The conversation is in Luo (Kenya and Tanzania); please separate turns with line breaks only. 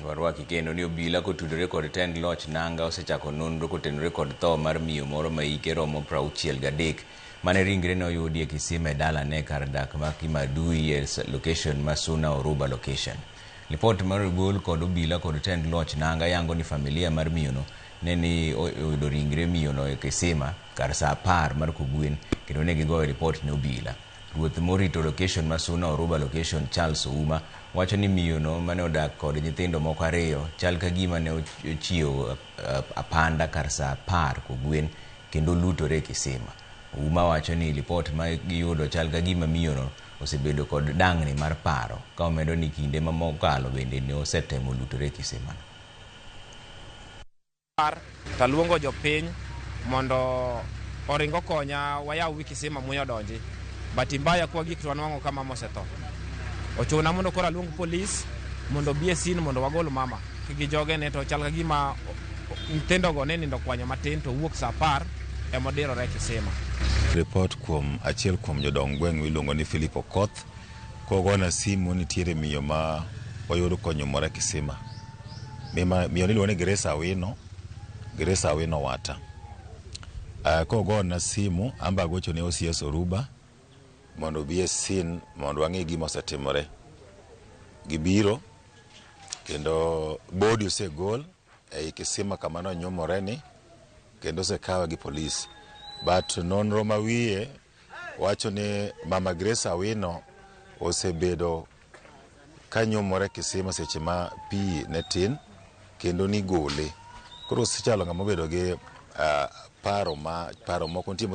Warwaki kendo ni obila kotudore kod tend loch nanga osechako nonro kotenore kod tho mar miyo moro ma hike romo 63 mane ringre ne oyudi e kisima e dalane kar dak ma Kimadui e location ma Suna Oruba location. Lipot mar ogol kod obila kod tend loch nanga yango ni familia mar miyono ne ni oyudo ringre miyono e kisima kar saa 10 mar kogwen kendo ne gigoyo ripot ne obila. Ruoth morito location ma Suna Oruba location Charles Ouma wacho ni miyono mane odak kod nyithindo moko 2 chal ka gima ne ochiewo apanda kar saa 10 kogwen kendo lutore e kisima. Ouma wacho ni lipot ma giyudo chal ka gima miyono osebedo kod dang'ni mar paro ka omedo ni kinde ma mokalo bende ne osetemo lutore e kisima.
Taluongo jopiny mondo oringo konya wayaw wi kisima muya donji. Bati mbaya kwa gik twanwango kama mosetho. Ochuna mondo kora luong polis mondo bie sin mondo wagol mama. Kigi joge ne to chal ka gima nyithindo go ne nindo kwanyo matin to wuok saa 10 e modiro re kisima.
Report kuom achiel kuom jodong gweng' miluongo ni Philip Okoth kogona simu nitiere miyo ma oyudo konyumore kisima. Miyo niluongo ni Grace Awino Wata. Kogona simu amba gocho ne OCS Oruba mondo bie sin mondo wang'e gima osetimore. Gibiro kendo bodi osegol e kisima kama no nyumore ni kendo osekawe gi polis. But nonro mawiye wacho ni mama Grace Awino osebedo kanyumore kisima seche ma pi ne tin kendo ni gole. Koro sichalo ngama obedo gi paro moko nitie